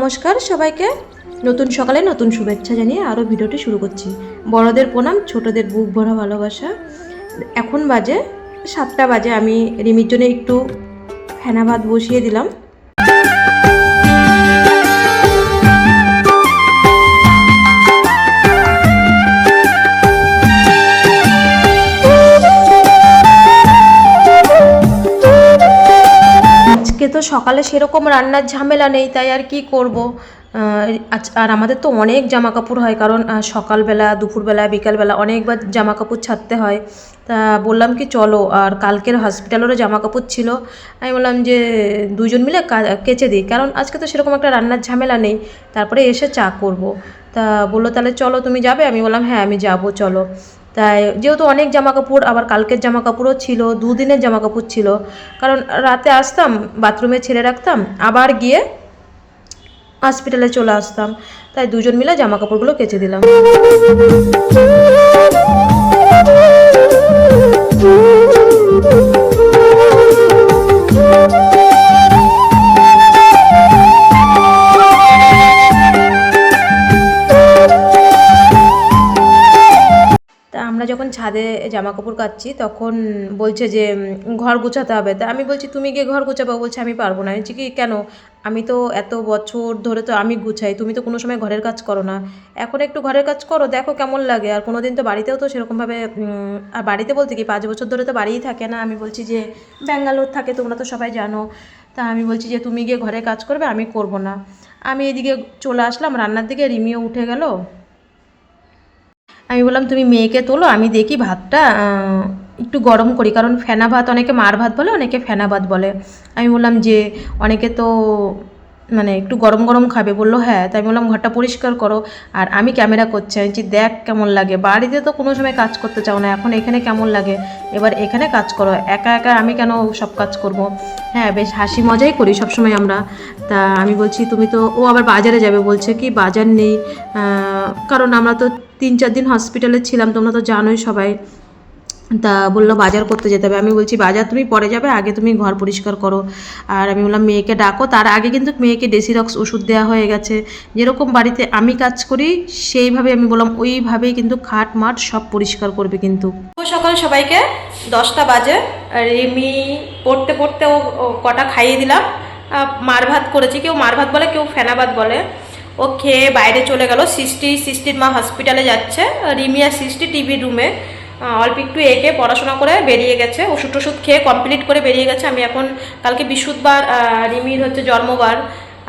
নমস্কার সবাইকে। নতুন সকালে নতুন শুভেচ্ছা জানিয়ে আরও ভিডিওটি শুরু করছি। বড়দের প্রণাম, ছোটদের বুক ভরা ভালোবাসা। এখন বাজে 7টা বাজে। আমি রিমির জন্য একটু ফেনা ভাত বসিয়ে দিলাম। আজকে তো সকালে সেরকম রান্নার ঝামেলা নেই, তাই আর কি করব। আর আমাদের তো অনেক জামা কাপড় হয়, কারণ সকালবেলা, দুপুরবেলা, বিকালবেলা অনেকবার জামা কাপড় ছাড়তে হয়। তা বললাম কি চলো, আর কালকের হসপিটালেরও জামা কাপড় ছিল। আমি বললাম যে দুজন মিলে কেচে দিই, কারণ আজকে তো সেরকম একটা রান্নার ঝামেলা নেই, তারপরে এসে চা করব। তা বললো তাহলে চলো তুমি যাবে? আমি বললাম হ্যাঁ আমি যাব, চলো। তাই যেহেতু অনেক জামা কাপড়, আবার কালকের জামা কাপড়ও ছিল, দুদিনের জামা কাপড় ছিল, কারণ রাতে আসতাম, বাথরুমে ছেড়ে রাখতাম, আবার গিয়ে হসপিটালে চলে আসতাম। তাই দুজন মিলে জামা কাপড়গুলো কেচে দিলাম। আমরা যখন ছাদে জামা কাপড় কাচ্ছি তখন বলছে যে ঘর গোছাতে হবে। তা আমি বলছি তুমি গিয়ে ঘর গোছাবো। বলছে আমি পারবো না। আমি বলছি কি কেন? আমি তো এত বছর ধরে তো আমি গুছাই, তুমি তো কোনো সময় ঘরের কাজ করো না, এখন একটু ঘরের কাজ করো, দেখো কেমন লাগে। আর কোনো দিন তো বাড়িতেও তো সেরকমভাবে, আর বাড়িতে বলতে কি 5 বছর ধরে তো বাড়িই থাকে না। আমি বলছি যে ব্যাঙ্গালোর থাকে, তোমরা তো সবাই জানো। তা আমি বলছি যে তুমি গিয়ে ঘরে কাজ করবে, আমি করব না। আমি এদিকে চলে আসলাম রান্নার দিকে, রিমিও উঠে গেল। আমি বললাম তুমি মেয়েকে তোলো, আমি দেখি ভাতটা একটু গরম করি, কারণ ফেনা ভাত, অনেকে মার ভাত বলে, অনেকে ফেনা ভাত বলে। আমি বললাম যে অনেকে তো মানে একটু গরম গরম খাবে। বললো হ্যাঁ। তাই আমি বললাম ঘরটা পরিষ্কার করো। আর আমি ক্যামেরা করছি, আমি বলছি দেখ কেমন লাগে। বাড়িতে তো কোনো সময় কাজ করতে চাও না, এখন এখানে কেমন লাগে, এবার এখানে কাজ করো। একা একা আমি কেন সব কাজ করব? হ্যাঁ, বেশ হাসি মজাই করি সবসময় আমরা। তা আমি বলছি তুমি তো, ও আবার বাজারে যাবে, বলছে কি বাজার নেই, কারণ আমরা তো 3-4 দিন হসপিটালে ছিলাম, তোমরা তো জানোই সবাই। তা বললো বাজার করতে যেতে হবে। আমি বলছি বাজার তুমি পরে যাবে, আগে তুমি ঘর পরিষ্কার করো। আর আমি বললাম মেয়েকে ডাকো। তার আগে কিন্তু মেয়েকে ডেসিরক্স ওষুধ দেওয়া হয়ে গেছে। যেরকম বাড়িতে আমি কাজ করি সেইভাবে আমি বললাম ওইভাবেই কিন্তু খাট মাঠ সব পরিষ্কার করবে কিন্তু। সকাল সবাইকে, 10টা বাজে। রিমি পড়তে পড়তে ও কটা খাইয়ে দিলাম। মার ভাত করেছি, কেউ মার ভাত বলে, কেউ ফেনা ভাত বলে। ও খেয়ে বাইরে চলে গেল। সৃষ্টির মা হসপিটালে যাচ্ছে, রিমি আর সৃষ্টি টিভির রুমে অল্প একটু এঁকে পড়াশোনা করে বেরিয়ে গেছে, ওষুধ টষুধ খেয়ে কমপ্লিট করে বেরিয়ে গেছে। আমি এখন, কালকে বৃহস্পতিবার, রিমির হচ্ছে জন্মবার,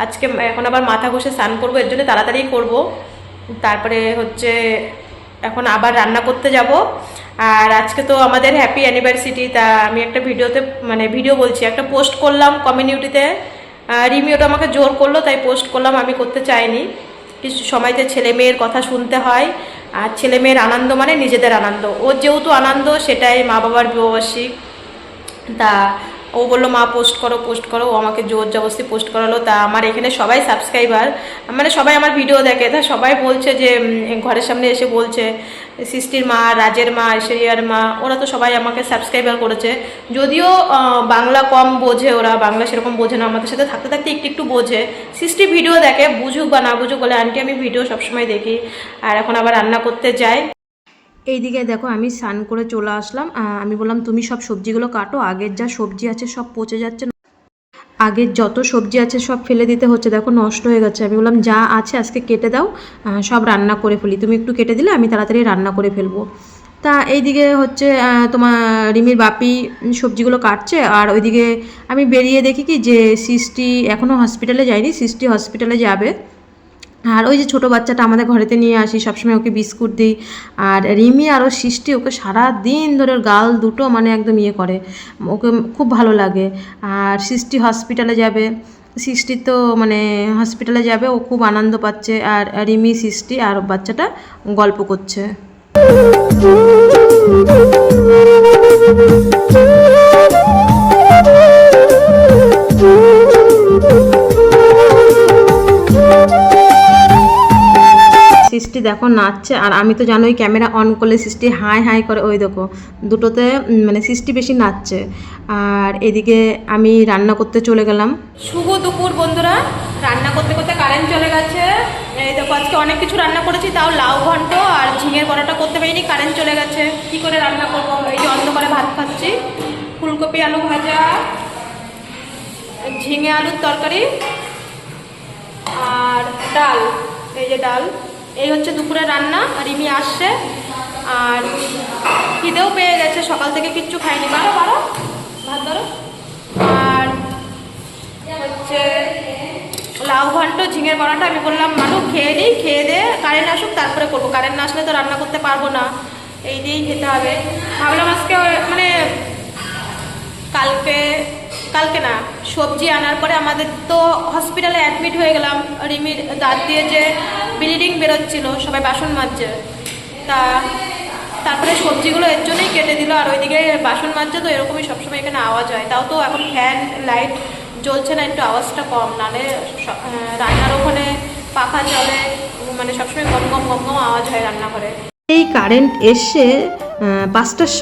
আজকে এখন আবার মাথা ঘষে স্নান করবো, এর জন্য তাড়াতাড়ি করব। তারপরে হচ্ছে এখন আবার রান্না করতে যাব। আর আজকে তো আমাদের হ্যাপি অ্যানিভার্সারি। তা আমি একটা ভিডিওতে, মানে ভিডিও বলছি, একটা পোস্ট করলাম কমিউনিটিতে। রিমি ওটা আমাকে জোর করলো, তাই পোস্ট করলাম, আমি করতে চাইনি। কিছু সময়তে ছেলে মেয়ের কথা শুনতে হয়, আর ছেলে মেয়ের আনন্দ মানে নিজেদের আনন্দ। ওর যেহেতু আনন্দ, সেটাই মা বাবার বিবাহবার্ষিক। তা ও বললো মা পোস্ট করো পোস্ট করো, ও আমাকে জোর জবরদস্তি পোস্ট করালো। তা আমার এখানে সবাই সাবস্ক্রাইবার, মানে সবাই আমার ভিডিও দেখে। তা সবাই বলছে যে ঘরের সামনে এসে বলছে, সৃষ্টির মা, রাজের মা, ঐশ্বরিয়ার মা, ওরা তো সবাই আমাকে সাবস্ক্রাইবার করেছে। যদিও বাংলা কম বোঝে, ওরা বাংলা সেরকম বোঝে না, আমাদের সাথে থাকতে থাকতে একটু একটু বোঝে। সৃষ্টি ভিডিও দেখে, বুঝুক বা না বুঝুক, বলে আন্টি আমি ভিডিও সবসময় দেখি। আর এখন আবার রান্না করতে যাই। এইদিকে দেখো আমি স্নান করে চলে আসলাম। আমি বললাম তুমি সব সবজিগুলো কাটো, আগের যা সবজি আছে সব পচে যাচ্ছে, আগের যত সবজি আছে সব ফেলে দিতে হচ্ছে, দেখো নষ্ট হয়ে গেছে। আমি বললাম যা আছে আজকে কেটে দাও, সব রান্না করে ফেলি, তুমি একটু কেটে দিলে আমি তাড়াতাড়ি রান্না করে ফেলবো। তা এইদিকে হচ্ছে তোমার রিমির বাপি সবজিগুলো কাটছে, আর ওইদিকে আমি বেরিয়ে দেখি কি যে সৃষ্টি এখনও হসপিটালে যায়নি, সৃষ্টি হসপিটালে যাবে। আর ওই যে ছোটো বাচ্চাটা আমাদের ঘরেতে নিয়ে আসি, সবসময় ওকে বিস্কুট দিই। আর রিমি আরও সৃষ্টি ওকে সারা দিন ধরে গাল দুটো মানে একদম ইয়ে করে, ওকে খুব ভালো লাগে। আর সৃষ্টি হসপিটালে যাবে, সৃষ্টি তো মানে হসপিটালে যাবে, ও খুব আনন্দ পাচ্ছে। আর রিমি, সৃষ্টি আর বাচ্চাটা গল্প করছে। সৃষ্টি দেখো নাচছে, আর আমি তো জানোই ক্যামেরা অন করলে সৃষ্টি হাই হাই করে, ওই দেখো দুটোতে মানে সৃষ্টি বেশি নাচছে। আর এদিকে আমি রান্না করতে চলে গেলাম। শুভ দুপুর বন্ধুরা, রান্না করতে করতে কারেন্ট চলে গেছে। এই দেখো আজকে অনেক কিছু রান্না করেছি, তাও লাউ ঘন্ট আর ঝিঙের বড়াটা করতে পারিনি, কারেন্ট চলে গেছে। কি করে রান্না করবো? এই যে অন্ধকারে ভাত খাচ্ছি। ফুলকপি আলু ভাজা, ঝিঙে আলুর তরকারি আর ডাল। এই যে ডাল, এই হচ্ছে দুপুরের রান্না। রিমি আসছে আর খিদেও পেয়ে গেছে, সকাল থেকে কিচ্ছু খাইনি। বারো বারো ভাত ধরো। আর হচ্ছে লাউ ঘন্ট ঝিঙের বড়াটা আমি বললাম মানু খেয়ে নিই, খেয়ে দে, কারেন্ট আসুক তারপরে করবো, কারেন্ট না আসলে তো রান্না করতে পারবো না, এই দিয়েই খেতে হবে। ভাবলাম আজকে মানে কালকে না, সবজি আনার পরে আমাদের তো হসপিটালে অ্যাডমিট হয়ে গেলাম। রিমির দাঁত দিয়ে যে ব্লিডিং বেরোচ্ছিল, সবাই বাসন মাজছে, তারপরে সবজিগুলো এর জন্যই কেটে দিল। আর ওইদিকে বাসন মাজছে, তো এরকমই সবসময় এখানে আওয়াজ হয়। তাও তো এখন ফ্যান লাইট জ্বলছে না, একটু আওয়াজটা কম, নাহলে রান্নার ওখানে পাখা চলে, মানে সবসময় গম গম গম গম আওয়াজ হয় রান্নাঘরে। এই কারেন্ট এসে 5টার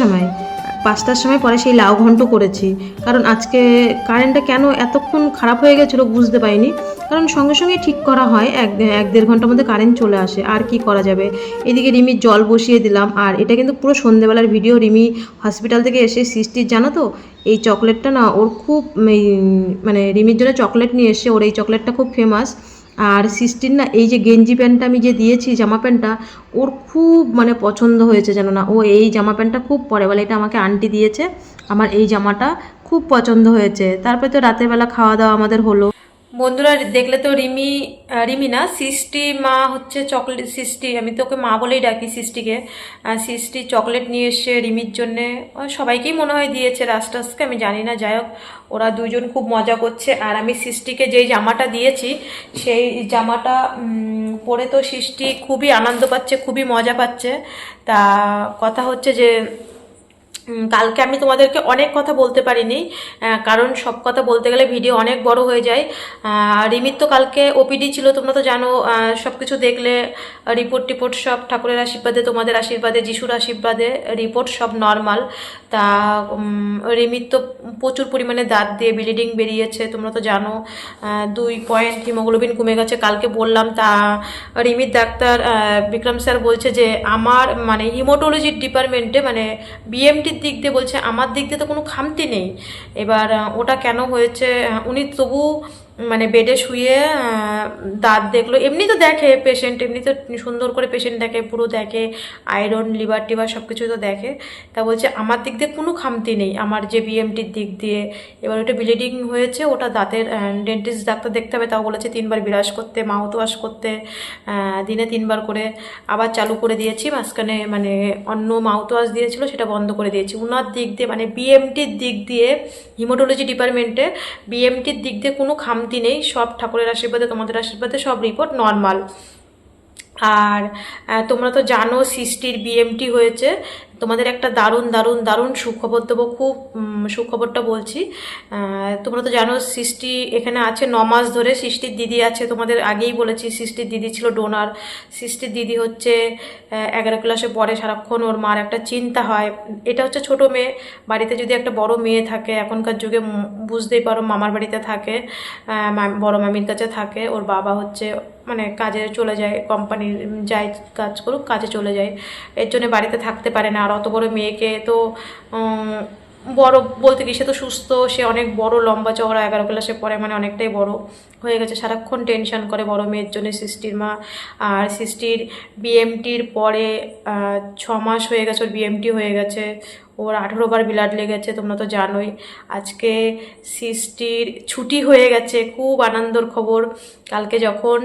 সময় পরে সেই লাউ ঘন্ট করেছি। কারণ আজকে কারেন্টটা কেন এতক্ষণ খারাপ হয়ে গেছিলো বুঝতে পারিনি, কারণ সঙ্গে সঙ্গে ঠিক করা হয়, 1-1.5 ঘন্টার মধ্যে কারেন্ট চলে আসে, আর কি করা যাবে। এদিকে রিমির জল বসিয়ে দিলাম। আর এটা কিন্তু পুরো সন্ধেবেলার ভিডিও। রিমি হসপিটাল থেকে এসে সৃষ্টির, জানো তো এই চকলেটটা না ওর খুব, মানে রিমির জন্য চকলেট নিয়ে এসে, ওর এই চকলেটটা খুব ফেমাস। আর সৃষ্টির না এই যে গেঞ্জি প্যান্টটা আমি যে দিয়েছি, জামা প্যান্টটা ওর খুব মানে পছন্দ হয়েছে, জানো না, ও এই জামা প্যান্টটা খুব পরে, বলে এটা আমাকে আন্টি দিয়েছে, আমার এই জামাটা খুব পছন্দ হয়েছে। তারপরে তো রাতের বেলা খাওয়া দাওয়া আমাদের হলো। বন্ধুরা দেখলে তো রিমি না, সৃষ্টি মা হচ্ছে চকলেট, সৃষ্টি আমি তো ওকে মা বলেই ডাকি সৃষ্টিকে। সৃষ্টি চকলেট নিয়ে এসে রিমির জন্যে, সবাইকেই মনে হয় দিয়েছে, রাস্তাসকে আমি জানি না, যাই হোক ওরা দুজন খুব মজা করছে। আর আমি সৃষ্টিকে যেই জামাটা দিয়েছি সেই জামাটা পরে তো সৃষ্টি খুবই আনন্দ পাচ্ছে, খুবই মজা পাচ্ছে। তা কথা হচ্ছে যে কালকে আমি তোমাদেরকে অনেক কথা বলতে পারিনি, কারণ সব কথা বলতে গেলে ভিডিও অনেক বড় হয়ে যায়। রিমির তো কালকে ওপিডি ছিল, তোমরা তো জানো, সব কিছু দেখলে রিপোর্ট সব ঠাকুরের আশীর্বাদে, তোমাদের আশীর্বাদে, যিশুর আশীর্বাদে রিপোর্ট সব নর্মাল। তা রিমির তো প্রচুর পরিমাণে দাঁত দিয়ে ব্লিডিং বেরিয়েছে, তোমরা তো জানো, 2 পয়েন্ট হিমোগ্লোবিন কমে গেছে। কালকে বললাম, তা রিমির ডাক্তার বিক্রম স্যার বলছে যে আমার মানে হিমোটোলজির ডিপার্টমেন্টে, মানে বিএমটির দিক দিয়ে বলছে আমার দিক দিয়ে তো কোনো খামতি নেই। এবার ওটা কেন হয়েছে, উনি তবু মানে বেডে শুয়ে দাঁত দেখলো, এমনি তো দেখে পেশেন্ট, এমনি তো সুন্দর করে পেশেন্ট দেখে, পুরো দেখে, আয়রন লিভার টিভার সব কিছু তো দেখে। তা বলছে আমার দিক দিয়ে কোনো খামতি নেই, আমার যে বিএমটির দিক দিয়ে। এবার ওটা ব্লিডিং হয়েছে, ওটা দাঁতের ডেন্টিস্ট ডাক্তার দেখতে হবে। তাও বলেছে 3 বার বিরাজ করতে, মাউথ ওয়াশ করতে, দিনে 3 বার করে। আবার চালু করে দিয়েছি, মাঝখানে মানে অন্য মাউথ ওয়াশ দিয়েছিল সেটা বন্ধ করে দিয়েছি। ওনার দিক দিয়ে মানে বিএমটির দিক দিয়ে, হিমোটোলজি ডিপার্টমেন্টে বিএমটির দিক দিয়ে কোনো খামতি নেই, সব ঠাকুরের আশীর্বাদে, তোমাদের আশীর্বাদে সব রিপোর্ট নর্মাল। আর তোমরা তো জানো সৃষ্টির বিএমটি হয়েছে। তোমাদের একটা দারুণ দারুণ দারুণ সুখবর দেবো, খুব সুখবরটা বলছি। তোমরা তো জানো সৃষ্টি এখানে আছে 9 মাস ধরে। সৃষ্টির দিদি আছে, তোমাদের আগেই বলেছি, সৃষ্টির দিদি ছিল ডোনার। সৃষ্টির দিদি হচ্ছে 11 ক্লাসে পড়ে, সারাক্ষণ ওর মার একটা চিন্তা হয়। এটা হচ্ছে ছোট মেয়ে, বাড়িতে যদি একটা বড় মেয়ে থাকে, এখনকার যুগে বুঝতেই পারো, মামার বাড়িতে থাকে, বড় মামির কাছে থাকে। ওর বাবা হচ্ছে মানে কাজে চলে যায়, কোম্পানির যায়, কাজ করুক, কাজে চলে যায়, এর জন্য বাড়িতে থাকতে পারে না। আর অত বড় মেয়েকে তো বড় বলতে কি, সে তো সুস্থ, সে অনেক বড় লম্বা চওড়া, 11 ক্লাসে পড়ে, মানে অনেকটাই বড় হয়ে গেছে, সারাক্ষণ টেনশন করে বড় মেয়ের জন্য সৃষ্টির মা। আর সৃষ্টির বিএমটির পরে 6 মাস হয়ে গেছে, ওর বিএমটি হয়ে গেছে, ওর 18 বার ব্লাড লেগেছে, তোমরা তো জানোই। আজকে সৃষ্টির ছুটি হয়ে গেছে, খুব আনন্দের খবর। কালকে যখন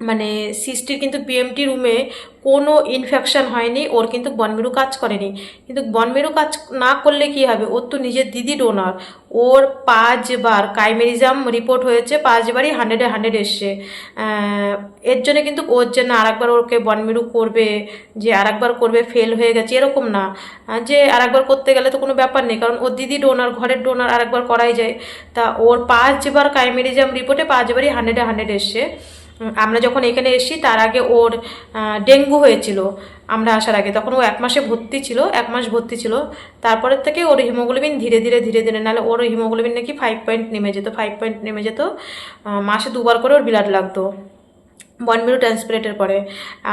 মানে সৃষ্টির কিন্তু বিএমটি রুমে কোনো ইনফেকশন হয়নি, ওর কিন্তু বনমেরু কাজ করেনি। কিন্তু বনমেরু কাজ না করলে কি হবে, ওর তো নিজের দিদি ডোনার, ওর 5 বার কাইমেরিজম রিপোর্ট হয়েছে, 5 বারই 100-এ 100 এসছে। এর জন্য কিন্তু ওর জন্য আরেকবার ওকে বনমেরু করবে, যে আরেকবার করবে ফেল হয়ে গেছে এরকম না, যে আরেকবার করতে গেলে তো কোনো ব্যাপার নেই, কারণ ওর দিদি ডোনার, ঘরের ডোনার, আরেকবার করাই যায়। তা ওর 5 বার কাইমেরিজম রিপোর্টে 5 বারই 100-এ 100 এসছে। আমরা যখন এখানে এসেছি তার আগে ওর ডেঙ্গু হয়েছিল, আমরা আসার আগে। তখন ও 1 মাসে ভর্তি ছিল, 1 মাস ভর্তি ছিল। তারপরের থেকে ওর হিমোগ্লোবিন ধীরে ধীরে ধীরে ধীরে, নাহলে ওর হিমোগ্লোবিন নাকি 5 পয়েন্ট নেমে যেত, 5 পয়েন্ট নেমে যেত। মাসে 2বার করে ওর ব্লাড লাগতো বন মেরু ট্রান্সপ্লেন্টের পরে।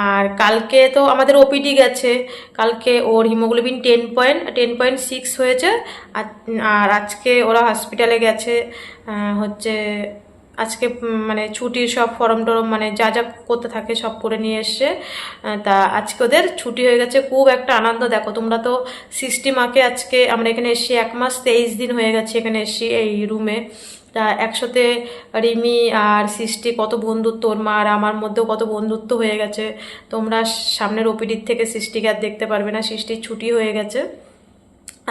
আর কালকে তো আমাদের ওপিডি গেছে, কালকে ওর হিমোগ্লোবিন 10.6 হয়েছে। আর আজকে ওরা হসপিটালে গেছে, হচ্ছে আজকে মানে ছুটির সব ফর্ম টরম মানে যা যা করতে থাকে সব করে নিয়ে এসছে। তা আজকে ওদের ছুটি হয়ে গেছে, খুব একটা আনন্দ। দেখো তোমরা তো মাকে আজকে আমরা এখানে এসছি 1 মাস 23 দিন হয়ে গেছে এখানে এসছি এই রুমে। তা একসাথে রিমি আর সৃষ্টি কত বন্ধুত্ব, ওর মা আর আমার মধ্যেও কত বন্ধুত্ব হয়ে গেছে। তোমরা সামনের ওপিডির থেকে সৃষ্টিকে আর দেখতে পারবে না, সৃষ্টির ছুটি হয়ে গেছে,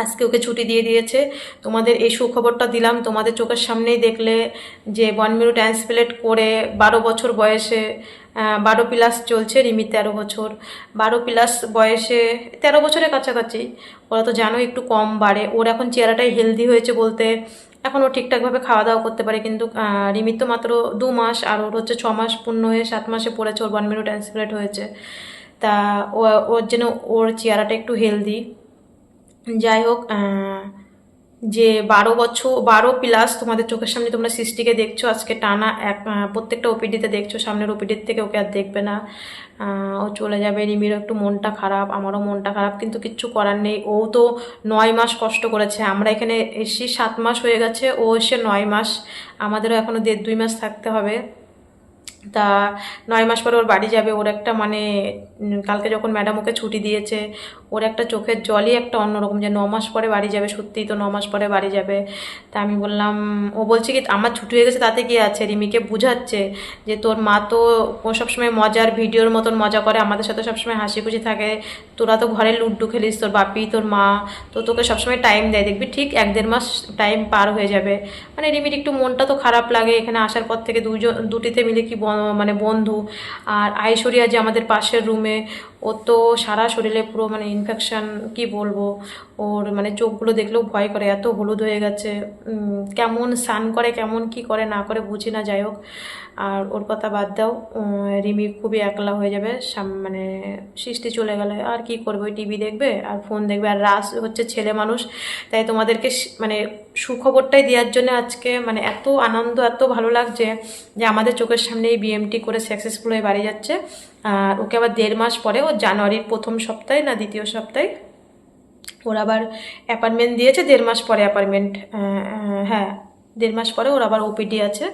আজকে ওকে ছুটি দিয়ে দিয়েছে। তোমাদের এই সুখবরটা দিলাম, তোমাদের চোখের সামনেই দেখলে যে বন মেরু ট্রান্সপ্লেন্ট করে 12 বছর বয়সে, 12+ চলছে, রিমি 13 বছর, 12+ বয়সে 13 বছরের কাছাকাছি। ওরা তো জানো একটু কম বাড়ে, ওর এখন চেহারাটাই হেলদি হয়েছে বলতে, এখন ও ঠিকঠাকভাবে খাওয়া দাওয়া করতে পারে। কিন্তু রিমির তো মাত্র 2 মাস, আর ওর হচ্ছে 6 মাস পূর্ণ হয়ে 7 মাসে পড়েছে ওর বন মেরু ট্রান্সপ্লেন্ট হয়েছে। তা ওর জন্য ওর চেহারাটা একটু হেলদি। যাই হোক, যে 12+ তোমাদের চোখের সামনে তোমরা সৃষ্টিকে দেখছো আজকে টানা প্রত্যেকটা ওপিডিতে দেখছো, সামনের ওপিডির থেকে ওকে আর দেখবে না, ও চলে যাবে। রিমিরও একটু মনটা খারাপ, আমারও মনটা খারাপ, কিন্তু কিচ্ছু করার নেই। ও তো 9 মাস কষ্ট করেছে, আমরা এখানে এসে 7 মাস হয়ে গেছে, ও এসে 9 মাস, আমাদেরও এখনও 1.5-2 মাস থাকতে হবে। তা 9 মাস পরে ওর বাড়ি যাবে। ওর একটা মানে কালকে যখন ম্যাডাম ওকে ছুটি দিয়েছে, ওর একটা চোখের জলই একটা অন্যরকম, যে 9 মাস পরে বাড়ি যাবে, সত্যিই তো 9 মাস পরে বাড়ি যাবে। তা আমি বললাম, ও বলছে কি আমার ছুটি হয়ে গেছে তাতে কি আছে, রিমিকে বুঝাচ্ছে যে তোর মা তো ও সবসময় মজার ভিডিওর মতন মজা করে, আমাদের সাথে সবসময় হাসি খুশি থাকে, তোরা তো ঘরে লুড্ডু খেলিস, তোর বাপি তোর মা তো তোকে সবসময় টাইম দেয়, দেখবি ঠিক 1-1.5 মাস টাইম পার হয়ে যাবে। মানে রিমির একটু মনটা তো খারাপ লাগে, এখানে আসার পর থেকে দুটিতে মিলে কি মানে বন্ধু। আর আইশ্বরিয়া যে আমাদের পাশের রুমে, ও তো সারা শরীরে পুরো মানে ইনফেকশান, কি বলবো, ওর মানে চোখগুলো দেখলেও ভয় করে, এত হলুদ হয়ে গেছে, কেমন স্নান করে কেমন কি করে না করে বুঝি না। যাই হোক, আর ওর কথা বাদ দাও, রিমি খুবই একলা হয়ে যাবে, মানে সৃষ্টি চলে গেলে আর কি করবে, ওই টিভি দেখবে আর ফোন দেখবে। আর রাস হচ্ছে ছেলে মানুষ, তাই তোমাদেরকে মানে সুখবরটাই দেওয়ার জন্য আজকে মানে এত আনন্দ, এত ভালো লাগছে যে আমাদের চোখের সামনে এই বিএমটি করে সাকসেসফুল হয়ে বাড়ি যাচ্ছে। আর ওকে আবার 1.5 মাস পরে, ও জানুয়ারির 1ম সপ্তাহে না 2য় সপ্তাহে ওর আবার অ্যাপয়েন্টমেন্ট দিয়েছে, 1.5 মাস পরে অ্যাপয়েন্টমেন্ট, হ্যাঁ 1.5 মাস পরে ওর আবার ওপিডি আছে।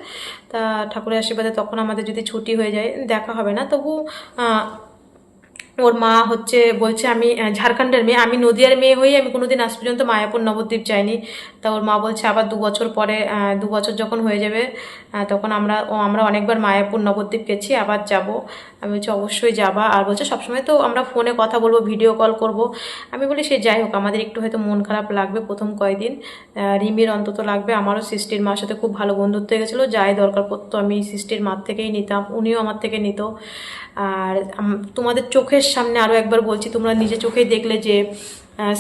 তা ঠাকুরের আশীর্বাদে তখন আমাদের যদি ছুটি হয়ে যায় দেখা হবে না, তবু ওর মা হচ্ছে বলছে আমি ঝাড়খণ্ডের মেয়ে, আমি নদিয়ার মেয়ে হয়ে আমি কোনোদিন আজ পর্যন্ত মায়াপুর নবদ্বীপ যাইনি। তা ওর মা বলছে আবার 2 বছর পরে, 2 বছর যখন হয়ে যাবে তখন আমরা অনেকবার মায়াপুর নবদ্বীপ গেছি, আবার যাব। আমি বলছি অবশ্যই যাবা, আর বলছে সবসময় তো আমরা ফোনে কথা বলবো, ভিডিও কল করব। আমি বলি সে যাই হোক, আমাদের একটু হয়তো মন খারাপ লাগবে প্রথম কয়েকদিন, রিমির অন্তত লাগবে, আমারও সৃষ্টির মার সাথে খুব ভালো বন্ধুত্ব হয়ে গেছিলো, যাই দরকার পড়তো আমি সৃষ্টির মার থেকেই নিতাম, উনিও আমার থেকে নিত। আর তোমাদের চোখের সামনে আরও একবার বলছি, তোমরা নিজে চোখেই দেখলে যে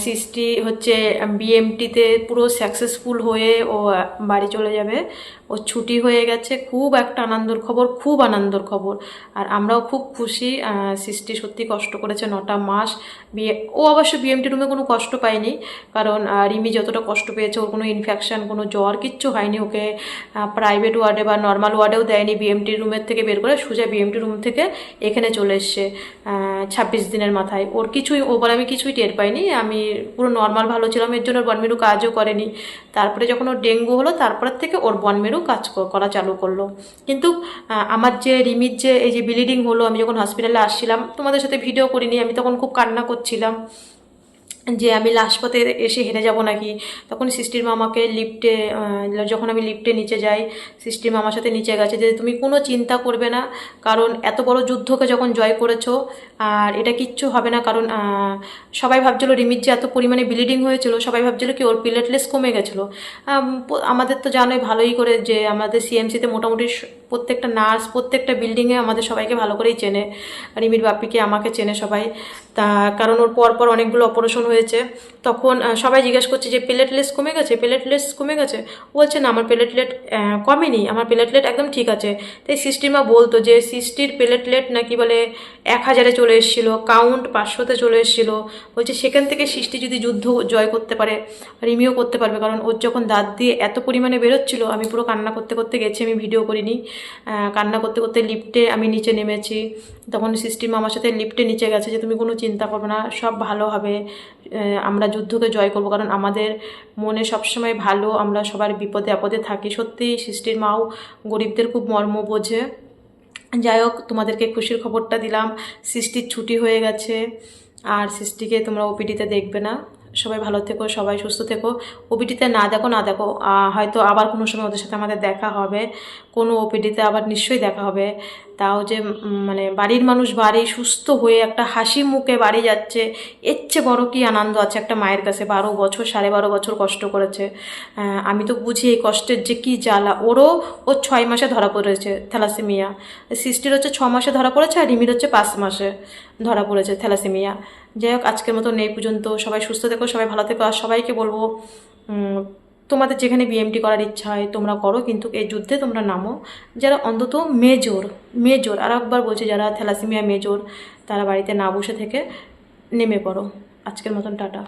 সৃষ্টি হচ্ছে বিএমটিতে পুরো সাকসেসফুল হয়ে ও বাড়ি চলে যাবে, ও ছুটি হয়ে গেছে, খুব একটা আনন্দের খবর, খুব আনন্দের খবর। আর আমরাও খুব খুশি, সৃষ্টি সত্যি কষ্ট করেছে 9টা মাস। ও অবশ্য বিএমটি রুমে কোনো কষ্ট পায়নি, কারণ রিমি যতটা কষ্ট পেয়েছে, ওর কোনো ইনফেকশান, কোনো জ্বর কিচ্ছু হয়নি, ওকে প্রাইভেট ওয়ার্ডে বা নর্মাল ওয়ার্ডেও দেয়নি, বিএমটি রুমের থেকে বের করে সোজা বিএমটি রুম থেকে এখানে চলে এসছে 26 দিনের মাথায়। ওর কিছুই, ও বলে আমি কিছুই টের পাইনি, আমি পুরো নর্মাল ভালো ছিলাম, এর জন্য ওর বনমেরু কাজও করেনি। তারপরে যখন ওর ডেঙ্গু হলো, তারপরের থেকে ওর বনমেরু কাজ করা চালু করলো। কিন্তু আমার যে রিমির যে এই যে ব্লিডিং হলো, আমি যখন হসপিটালে আসছিলাম, তোমাদের সাথে ভিডিও করিনি, আমি তখন খুব কান্না করছিলাম যে আমি লাস্ট পথে এসে হেরে যাব নাকি। তখন সৃষ্টির মা আমাকে লিফটে, যখন আমি লিফটে নিচে যাই, সৃষ্টির মা আমার সাথে নিচে গেছে যে তুমি কোনো চিন্তা করবে না, কারণ এত বড় যুদ্ধকে যখন জয় করেছো আর এটা কিচ্ছু হবে না। কারণ সবাই ভাবছিলো রিমির যে এত পরিমাণে ব্লিডিং হয়েছিল, সবাই ভাবছিলো কি ওর প্লেটলেস কমে গেছিলো। আমাদের তো জানোই ভালোই করে যে আমাদের সিএমসিতে মোটামুটি প্রত্যেকটা নার্স প্রত্যেকটা বিল্ডিংয়ে আমাদের সবাইকে ভালো করেই চেনে, রিমির বাপ্পিকে আমাকে চেনে সবাই। তা কারণ ওর পরপর অনেকগুলো অপারেশন হয়েছে, তখন সবাই জিজ্ঞেস করছে যে প্লেটলেটস কমে গেছে, প্লেটলেটস কমে গেছে। ও বলছে না, আমার প্লেটলেট কমেনি, আমার প্লেটলেট একদম ঠিক আছে। তাই সিস্টির মা বলতো যে সিস্টির প্লেটলেট নাকি বলে 1000-এ চলে এসেছিলো, কাউন্ট 500-তে চলে এসেছিলো। বলছে সেখান থেকে সৃষ্টি যদি যুদ্ধ জয় করতে পারে, রিমিও করতে পারবে। কারণ ওর যখন দাঁত দিয়ে এত পরিমাণে বেরোচ্ছিলো, আমি পুরো কান্না করতে করতে গেছি, আমি ভিডিও করিনি। কান্না করতে করতে লিফটে আমি নিচে নেমেছি, তখন সিস্টির মামার সাথে লিফটে নিচে গেছে যে তুমি কোনো চিন্তা করবে না, সব ভালো হবে, আমরা যুদ্ধকে জয় করবো। কারণ আমাদের মনে সবসময় ভালো, আমরা সবার বিপদে আপদে থাকি। সত্যিই সৃষ্টির মাও গরিবদের খুব মর্ম বোঝে। যাই হোক, তোমাদেরকে খুশির খবরটা দিলাম, সৃষ্টির ছুটি হয়ে গেছে। আর সৃষ্টিকে তোমরা ওপিডিতে দেখবে না। সবাই ভালো থেকো, সবাই সুস্থ থেকো। ওপিডিতে না দেখো হয়তো আবার কোনো সময় ওদের সাথে আমাদের দেখা হবে, কোনো ওপিডিতে আবার নিশ্চয়ই দেখা হবে। তাও যে মানে বাড়ির মানুষ বাড়ি সুস্থ হয়ে একটা হাসি মুখে বাড়ি যাচ্ছে, এর চেয়ে বড়ো কী আনন্দ আছে একটা মায়ের কাছে। 12 বছর 12.5 বছর কষ্ট করেছে। আমি তো বুঝি এই কষ্টের যে কী জ্বালা। ওর 6 মাসে ধরা পড়েছে থ্যালাসেমিয়া, সৃষ্টির হচ্ছে 6 মাসে ধরা পড়েছে, আর রিমির হচ্ছে 5 মাসে ধরা পড়েছে থ্যালাসেমিয়া। যাই হোক, আজকের মতো নেই পর্যন্ত। সবাই সুস্থ থেকো, সবাই ভালো থেকো। আর সবাইকে বলবো, তোমাদের যেখানে বিএমটি করার ইচ্ছা হয় তোমরা করো, কিন্তু এই যুদ্ধে তোমরা নামো যারা অন্তত মেজর আর একবার বলছি, যারা থ্যালাসেমিয়া মেজর, তারা বাড়িতে না বসে থেকে নেমে পড়ো। আজকের মতন টাটা।